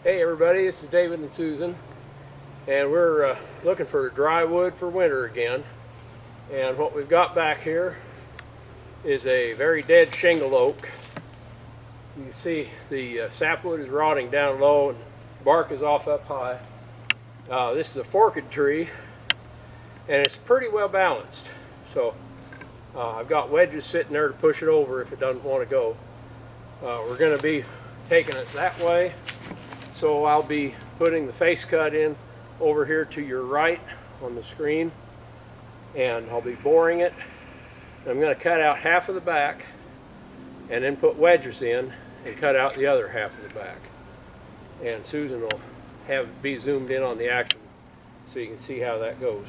Hey everybody, this is David and Susan, and we're looking for dry wood for winter again. And what we've got back here is a very dead shingle oak. You can see the sapwood is rotting down low and bark is off up high. This is a forked tree, and it's pretty well balanced. So I've got wedges sitting there to push it over if it doesn't want to go. We're going to be taking it that way. So I'll be putting the face cut in over here to your right on the screen, and I'll be boring it. I'm going to cut out half of the back and then put wedges in and cut out the other half of the back. And Susan will be zoomed in on the action so you can see how that goes.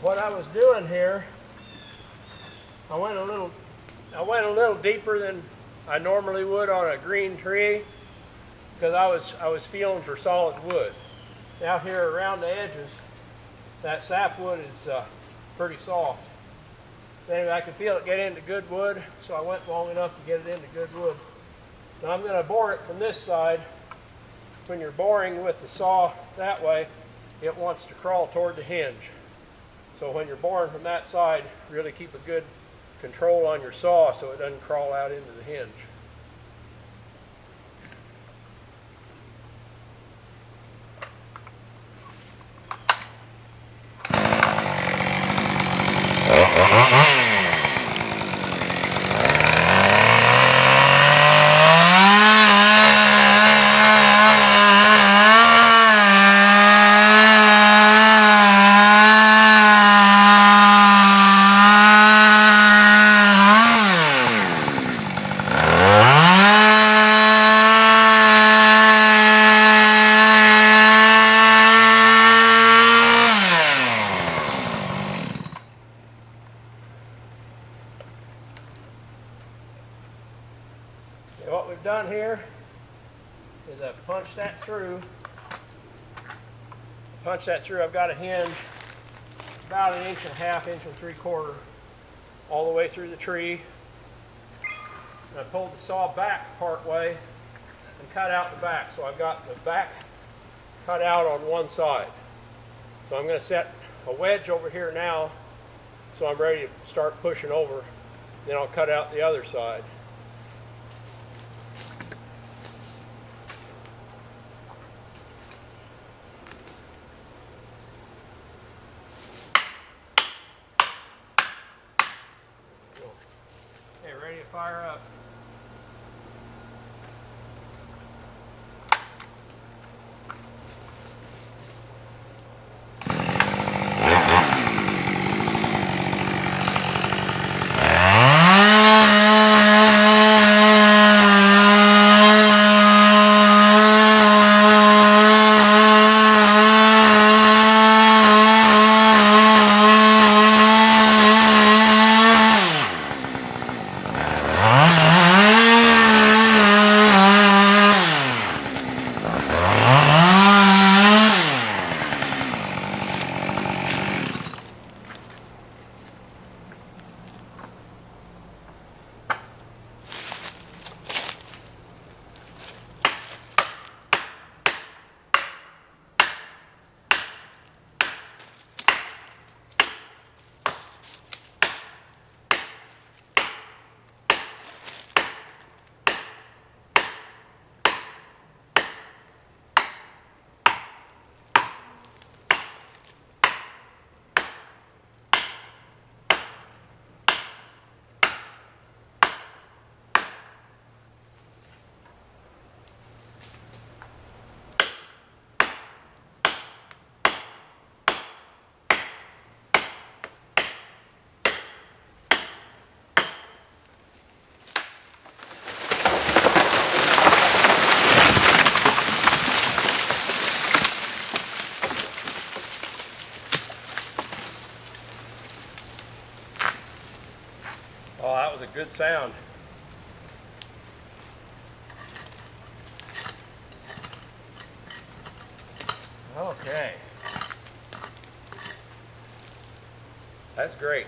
What I was doing here, I went a little deeper than I normally would on a green tree because I was feeling for solid wood. Out here around the edges, that sapwood is pretty soft. Anyway, I could feel it get into good wood, so I went long enough to get it into good wood. Now I'm going to bore it from this side. When you're boring with the saw that way, it wants to crawl toward the hinge. So when you're boring from that side, really keep a good control on your saw so it doesn't crawl out into the hinge. What we've done here is I've punched that through. I've got a hinge about 1.5 inches, 1 3/4 all the way through the tree. And I pulled the saw back part way and cut out the back. So I've got the back cut out on one side. So I'm going to set a wedge over here now so I'm ready to start pushing over. Then I'll cut out the other side. Okay, ready to fire up. Oh, that was a good sound. Okay. That's great.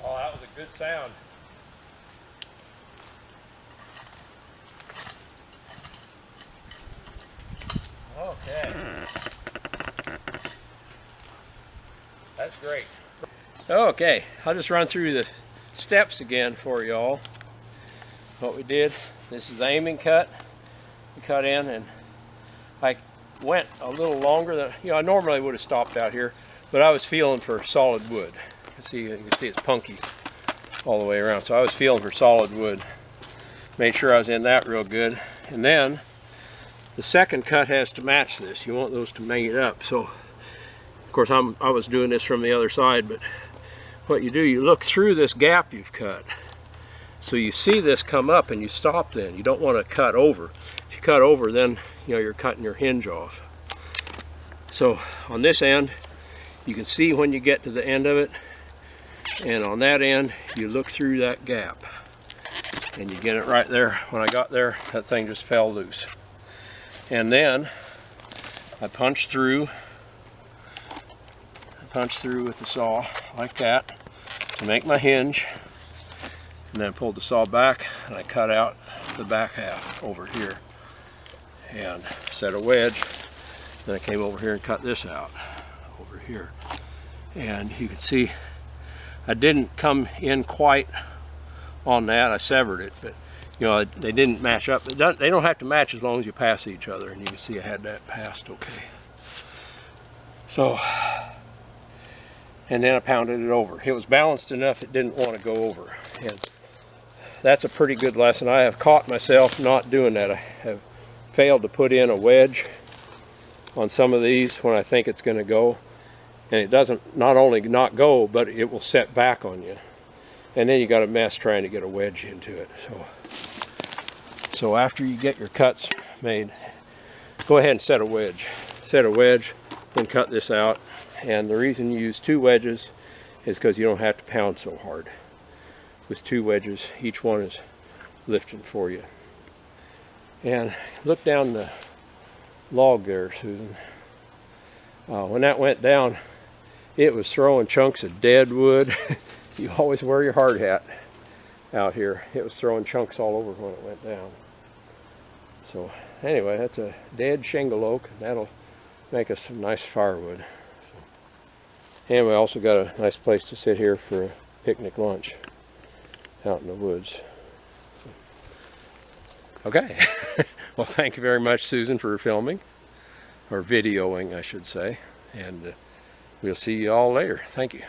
Oh, that was a good sound. Okay. That's great. Okay, I'll just run through the steps again for y'all. What we did, this is the aiming cut. We cut in, and I went a little longer than, I normally would have stopped out here, but I was feeling for solid wood. You can see it's punky all the way around, so I was feeling for solid wood. Made sure I was in that real good. And then the second cut has to match this. You want those to mate up. So of course I was doing this from the other side, but what you do, you look through this gap you've cut. So you see this come up and you stop then. You don't want to cut over. If you cut over, then you're cutting your hinge off. So on this end, you can see when you get to the end of it, and on that end you look through that gap and you get it right there. When I got there, that thing just fell loose. And then I punched through with the saw like that to make my hinge, and then I pulled the saw back and I cut out the back half over here and set a wedge. Then I came over here and cut this out over here, and you can see I didn't come in quite on that. I severed it, but they didn't match up. They don't have to match as long as you pass each other, and you can see I had that passed okay. So, and then I pounded it over. It was balanced enough it didn't want to go over, and that's a pretty good lesson. I have caught myself not doing that. I have failed to put in a wedge on some of these when I think it's going to go, and it doesn't not only not go, but it will set back on you, and then you got a mess trying to get a wedge into it. So after you get your cuts made, go ahead and set a wedge, then cut this out. And the reason you use 2 wedges is because you don't have to pound so hard. With 2 wedges, each one is lifting for you. And look down the log there, Susan. When that went down, it was throwing chunks of dead wood. You always wear your hard hat out here. It was throwing chunks all over when it went down. So anyway, that's a dead shingle oak. That'll make us some nice firewood. And we also got a nice place to sit here for a picnic lunch out in the woods. Okay. Well, thank you very much, Susan, for filming, or videoing, I should say. And we'll see you all later. Thank you.